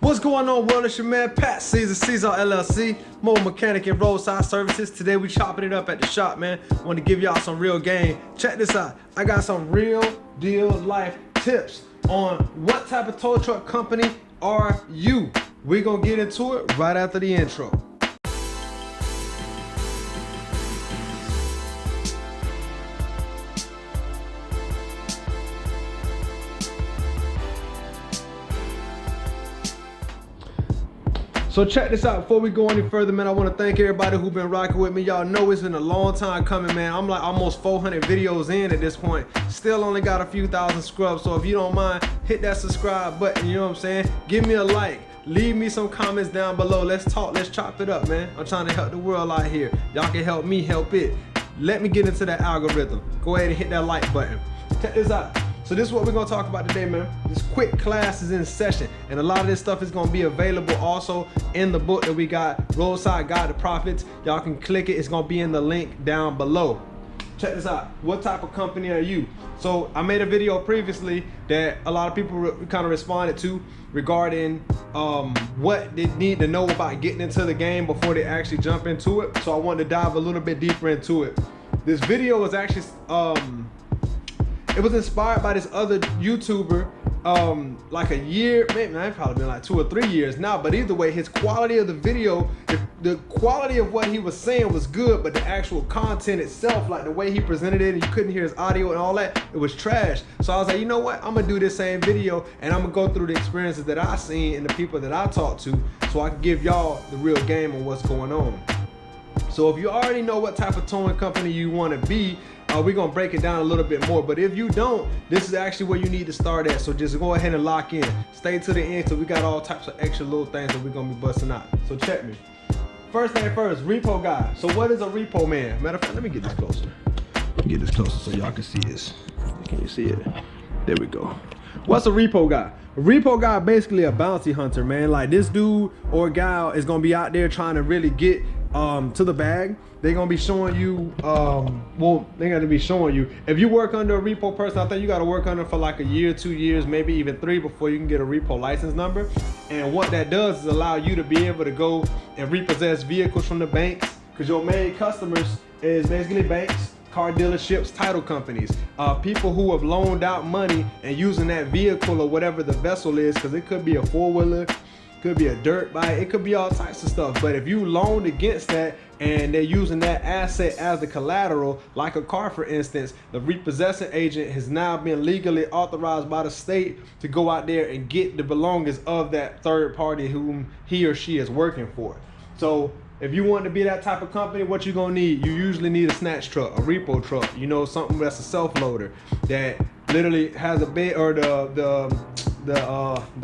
What's going on, world? It's your man Pat Seasallauto LLC, mobile mechanic and roadside services. Today we chopping it up at the shop, man. Want to give y'all some real game. Check this out. I got some real deal life tips on what type of tow truck company are you. We're gonna get into it right after the intro. So check this out, before we go any further, man, I want to thank everybody who's been rocking with me. Y'all know it's been a long time coming, man. I'm like almost 400 videos in at this point. Still only got a few thousand scrubs, so if you don't mind, hit that subscribe button, you know what I'm saying? Give me a like, leave me some comments down below. Let's talk, let's chop it up, man. I'm trying to help the world out here. Y'all can help me help it. Let me get into that algorithm. Go ahead and hit that like button. Check this out. So this is what we're gonna talk about today, man. This quick class is in session, and a lot of this stuff is gonna be available also in the book that we got, Roadside Guide to Profits. Y'all can click it, it's gonna be in the link down below. Check this out, what type of company are you? So I made a video previously that a lot of people kind of responded to regarding what they need to know about getting into the game before they actually jump into it. So I wanted to dive a little bit deeper into it. This video was actually, it was inspired by this other YouTuber like a year, maybe it's probably been like 2 or 3 years now, but either way, his quality of the video, the quality of what he was saying was good, but the actual content itself, like the way he presented it, and you couldn't hear his audio and all that, it was trash. So I was like, you know what, I'm gonna do this same video and I'm gonna go through the experiences that I seen and the people that I talked to, so I can give y'all the real game on what's going on. So if you already know what type of towing company you want to be, we're gonna break it down a little bit more, but if you don't, this is actually where you need to start at. So just go ahead and lock in, stay to the end, so we got all types of extra little things that we're gonna be busting out. So check me. First thing first, Repo Guy. So what is a repo man? Matter of fact, let me get this closer. Let me get this closer so y'all can see this. Can you see it? There we go. What's a repo guy? A repo guy basically a bounty hunter, man. Like, this dude or gal is gonna be out there trying to really get to the bag. They're gonna be showing you, well, they're gonna be showing you. If you work under a repo person, I think you gotta work under for like a year, 2 years, maybe even 3 before you can get a repo license number. And what that does is allow you to be able to go and repossess vehicles from the banks, because your main customers is basically banks, car dealerships, title companies, people who have loaned out money and using that vehicle or whatever the vessel is, because it could be a four-wheeler, could be a dirt bike, it could be all types of stuff. But if you loaned against that and they're using that asset as the collateral, like a car for instance, the repossessing agent has now been legally authorized by the state to go out there and get the belongings of that third party whom he or she is working for. So if you want to be that type of company, what you're gonna need, you usually need a snatch truck, a repo truck, you know, something that's a self-loader that literally has a bed, or the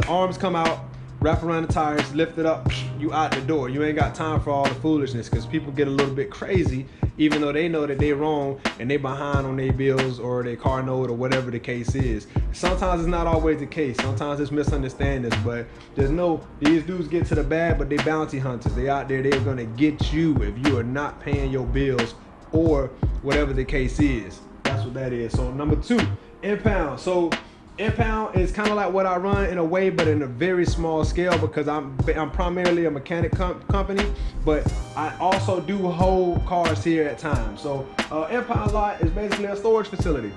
arms come out, wrap around the tires, lift it up, you out the door. You ain't got time for all the foolishness, because people get a little bit crazy even though they know that they're wrong and they behind on their bills or their car note or whatever the case is. Sometimes it's not always the case. Sometimes it's misunderstandings, but there's no, these dudes get to the bag, but they bounty hunters. They out there, they're gonna get you if you are not paying your bills or whatever the case is. That's what that is. So number 2, impound. So impound is kind of like what I run in a way, but in a very small scale, because I'm primarily a mechanic company, but I also do hold cars here at times. So impound lot is basically a storage facility.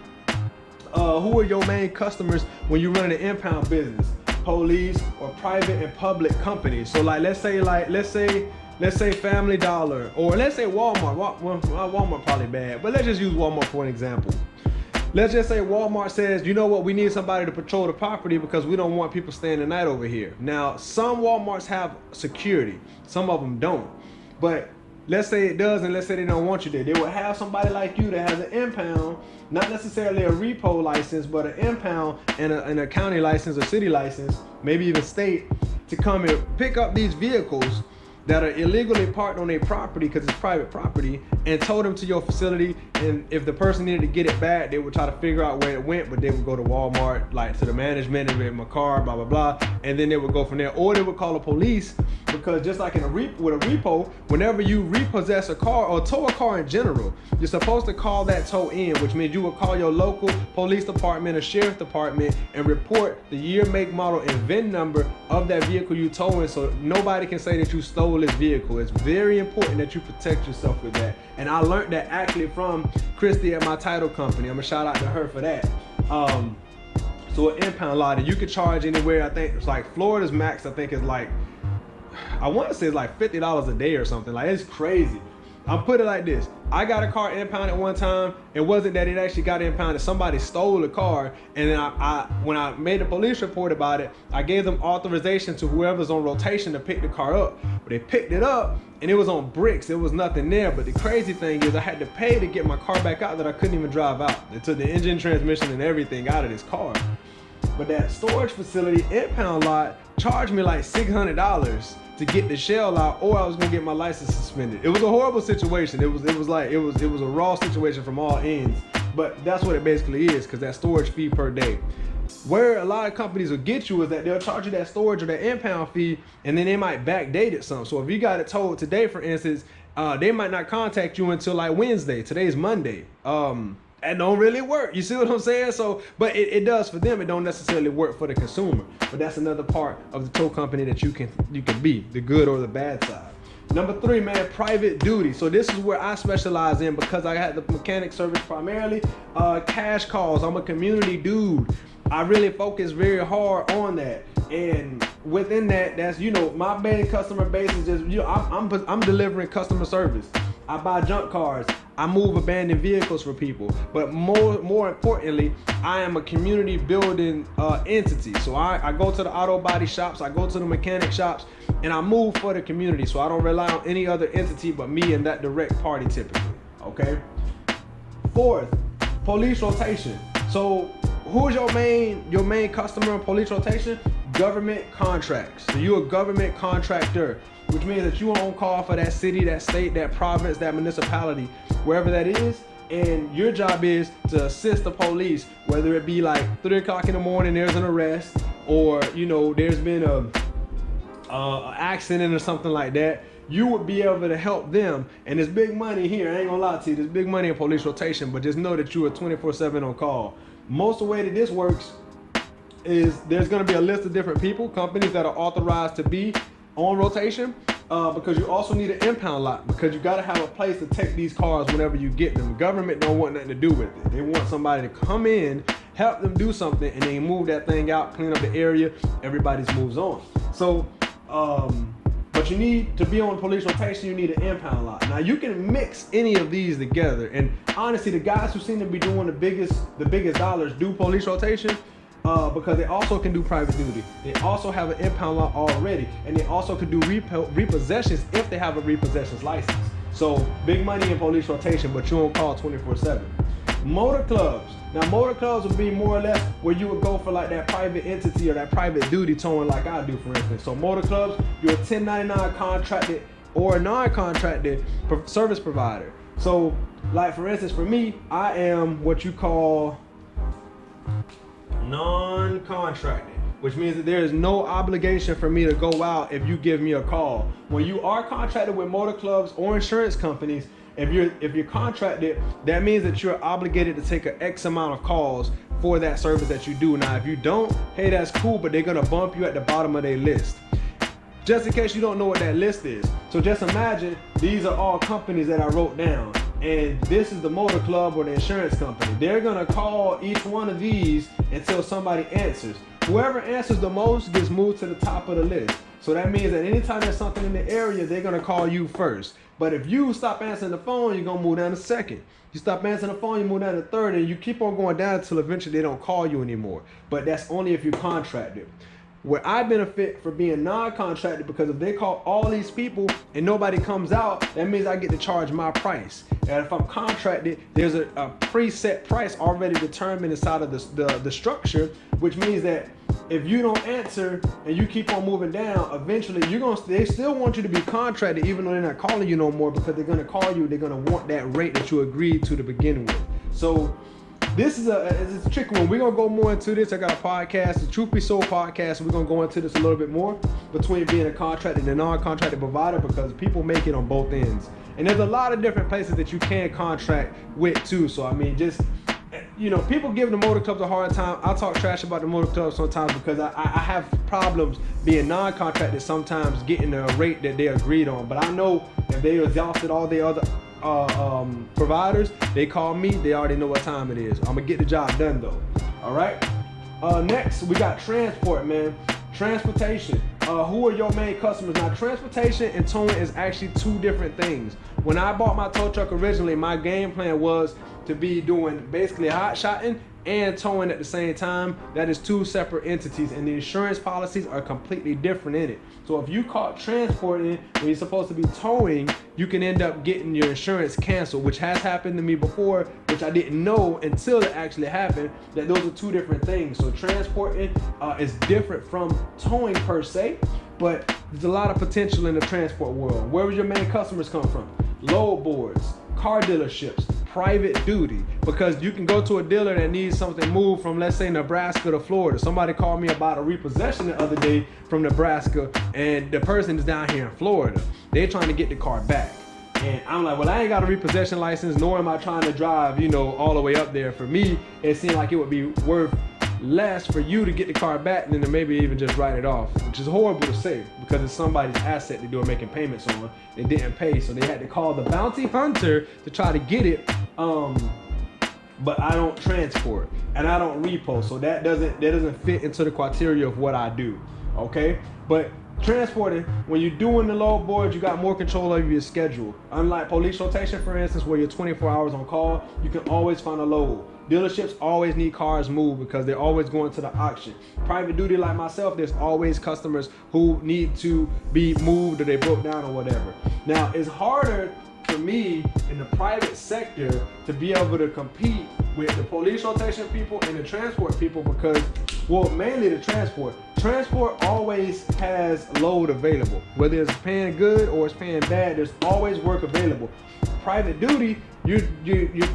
Who are your main customers when you run an impound business? Police or private and public companies. So like, let's say Family Dollar, or let's say Walmart. Walmart probably bad, but let's just use Walmart for an example. Let's just say Walmart says, you know what, we need somebody to patrol the property because we don't want people staying the night over here. Now, some Walmarts have security, some of them don't. But let's say it does, and let's say they don't want you there. They will have somebody like you that has an impound, not necessarily a repo license, but an impound and a county license or city license, maybe even state, to come and pick up these vehicles that are illegally parked on their property, because it's private property, and tow them to your facility. And if the person needed to get it back, they would try to figure out where it went, but they would go to Walmart, like to the management, and rent my car, blah blah blah, and then they would go from there. Or they would call the police, because just like with a repo, whenever you repossess a car or tow a car in general, you're supposed to call that tow in, which means you would call your local police department or sheriff department and report the year, make, model, and VIN number of that vehicle you towing, so nobody can say that you stole this vehicle. It's very important that you protect yourself with that. And I learned that actually from Christy at my title company. I'm gonna shout out to her for that. So an impound lot, and you can charge anywhere. I think it's like Florida's max, I think is like, I want to say it's like $50 a day or something. Like, it's crazy. I'll put it like this. I got a car impounded one time. It wasn't that it actually got impounded. Somebody stole the car, and then when I made a police report about it, I gave them authorization to whoever's on rotation to pick the car up. But they picked it up, and it was on bricks. There was nothing there. But the crazy thing is I had to pay to get my car back out that I couldn't even drive out. They took the engine, transmission, and everything out of this car. But that storage facility impound lot charged me like $600 to get the shell out, or I was gonna get my license suspended. It was a horrible situation. It was a raw situation from all ends. But that's what it basically is, because that storage fee per day. Where a lot of companies will get you is that they'll charge you that storage or that impound fee, and then they might backdate it some. So if you got it towed today, for instance, they might not contact you until like Wednesday. Today's Monday. That don't really work. You see what I'm saying? So, but it does for them. It don't necessarily work for the consumer. But that's another part of the tow company that you can be, the good or the bad side. Number 3, man, private duty. So this is where I specialize in, because I had the mechanic service primarily. Cash calls. I'm a community dude. I really focus very hard on that. And within that, that's, you know, my main customer base is just, you know, I'm delivering customer service. I buy junk cars. I move abandoned vehicles for people. But more importantly, I am a community building entity. So I go to the auto body shops, I go to the mechanic shops, and I move for the community. So I don't rely on any other entity but me and that direct party typically, okay? 4th, police rotation. So who's your main customer in police rotation? Government contracts. So you're a government contractor, which means that you are on call for that city, that state, that province, that municipality, wherever that is. And your job is to assist the police, whether it be like 3 o'clock in the morning, there's an arrest, or, you know, there's been a accident or something like that. You would be able to help them. And there's big money here. I ain't gonna lie to you. There's big money in police rotation, but just know that you are 24/7 on call. Most of the way that this works is there's gonna be a list of different people, companies that are authorized to be on rotation, because you also need an impound lot, because you got to have a place to take these cars whenever you get them. The government don't want nothing to do with it. They want somebody to come in, help them do something, and then move that thing out, clean up the area, everybody's moves on. So, but you need to be on police rotation, you need an impound lot. Now you can mix any of these together, and honestly, the guys who seem to be doing the biggest dollars do police rotation, because they also can do private duty. They also have an impound lot already, and they also can do repossessions if they have a repossessions license. So big money in police rotation, but you don't call 24/7. Motor clubs. Now motor clubs would be more or less where you would go for like that private entity or that private duty towing like I do, for instance. So motor clubs, you're a 1099 contracted or a non-contracted service provider. So like for instance, for me, I am what you call non-contracted, which means that there is no obligation for me to go out if you give me a call. When you are contracted with motor clubs or insurance companies, if you're contracted, that means that you're obligated to take an X amount of calls for that service that you do. Now, if you don't, hey, that's cool, but they're gonna bump you at the bottom of their list. Just in case you don't know what that list is. So just imagine these are all companies that I wrote down, and this is the motor club or the insurance company. They're gonna call each one of these until somebody answers. Whoever answers the most gets moved to the top of the list. So that means that anytime there's something in the area, they're gonna call you first. But if you stop answering the phone, you're gonna move down to second. You stop answering the phone, you move down to third, and you keep on going down until eventually they don't call you anymore. But that's only if you're contracted. Where I benefit for being non-contracted, because if they call all these people and nobody comes out, that means I get to charge my price. And if I'm contracted, there's a preset price already determined inside of the structure, which means that if you don't answer and you keep on moving down, eventually they still want you to be contracted, even though they're not calling you no more, because they're gonna call you, they're gonna want that rate that you agreed to begin with. So this is it's a tricky one. We're gonna go more into this. I got a podcast, the Truth Be Sold podcast. We're gonna go into this a little bit more between being a contracted and non-contracted provider, because people make it on both ends. And there's a lot of different places that you can contract with too. So I mean, just you know, people give the motor clubs a hard time. I talk trash about the motor clubs sometimes because I have problems being non-contracted sometimes getting a rate that they agreed on. But I know if they exhausted all the other providers, they call me, they already know what time it is. I'm gonna get the job done though. All right. Next, we got transport, man. Transportation. Who are your main customers? Now, transportation and towing is actually two different things. When I bought my tow truck originally, my game plan was to be doing basically hot shotting and towing at the same time. That is two separate entities, and the insurance policies are completely different in it. So if you caught transporting when you're supposed to be towing, you can end up getting your insurance canceled, which has happened to me before, which I didn't know until it actually happened, that those are two different things. So transporting is different from towing per se, but there's a lot of potential in the transport world. Where would your main customers come from? Load boards, car dealerships, private duty, because you can go to a dealer that needs something moved from, let's say, Nebraska to Florida. Somebody called me about a repossession the other day from Nebraska, and the person is down here in Florida. They're trying to get the car back. And I'm like, well, I ain't got a repossession license, nor am I trying to drive, you know, all the way up there. For me, it seemed like it would be worth less for you to get the car back than to maybe even just write it off, which is horrible to say because it's somebody's asset that they were making payments on. They didn't pay, so they had to call the bounty hunter to try to get it. But I don't transport and I don't repo, so that doesn't fit into the criteria of what I do. Okay, but transporting, when you're doing the load boards, you got more control over your schedule. Unlike police rotation, for instance, where you're 24 hours on call, you can always find a load. Dealerships always need cars moved because they're always going to the auction. Private duty, like myself, there's always customers who need to be moved or they broke down or whatever. Now, it's harder for me in the private sector to be able to compete with the police rotation people and the transport people because, well, mainly the transport. Transport always has load available. Whether it's paying good or it's paying bad, there's always work available. Private duty, you're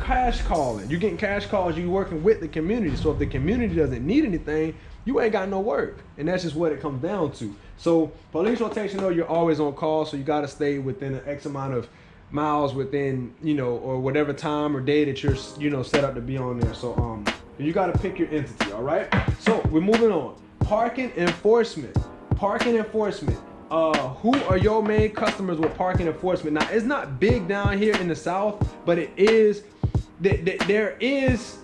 cash calling. You're getting cash calls, you're working with the community. So if the community doesn't need anything, you ain't got no work. And that's just what it comes down to. So police rotation, though, you're always on call, so you gotta stay within an X amount of miles within, you know, or whatever time or day that you're, you know, set up to be on there. So you gotta pick your entity, all right? So we're moving on. Parking enforcement. Parking enforcement. Who are your main customers with parking enforcement? Now, it's not big down here in the South, but it is. There is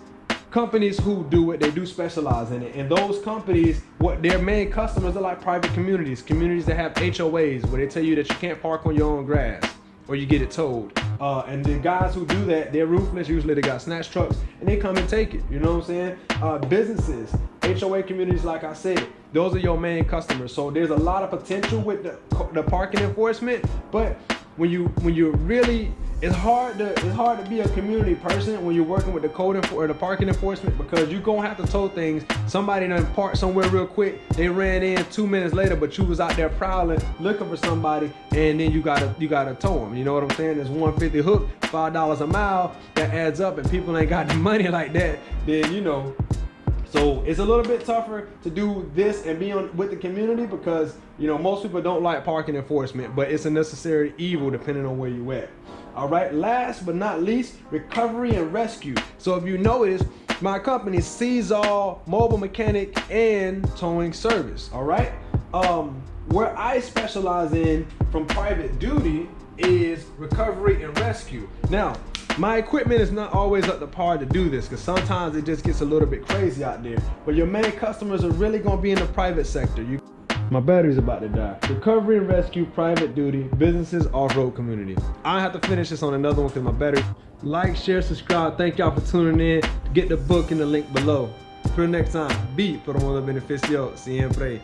companies who do it. They do specialize in it, and those companies, what their main customers are like private communities that have HOAs where they tell you that you can't park on your own grass or you get it towed. And the guys who do that, they're ruthless. Usually they got snatch trucks and they come and take it. You know what I'm saying? Businesses, HOA communities, like I said, those are your main customers. So there's a lot of potential with the parking enforcement, but when you really, it's hard to be a community person when you're working with the code or the parking enforcement, because you're gonna have to tow things. Somebody done parked somewhere real quick, they ran in 2 minutes later, but you was out there prowling looking for somebody, and then you gotta tow them. You know what I'm saying? There's 150 hook, $5 a mile, that adds up, and people ain't got the money like that. Then, you know. So it's a little bit tougher to do this and be on with the community because, you know, most people don't like parking enforcement, but it's a necessary evil depending on where you at. All right, last but not least, recovery and rescue. So if you notice, my company is Seasallauto, mobile mechanic and towing service. All right, where I specialize in from private duty is recovery and rescue. Now, my equipment is not always up to par to do this because sometimes it just gets a little bit crazy out there. But your main customers are really going to be in the private sector. My battery's about to die. Recovery and rescue, private duty, businesses, off-road community. I have to finish this on another one because my battery. Like, share, subscribe. Thank y'all for tuning in. Get the book in the link below. Till next time, be por modo beneficio siempre.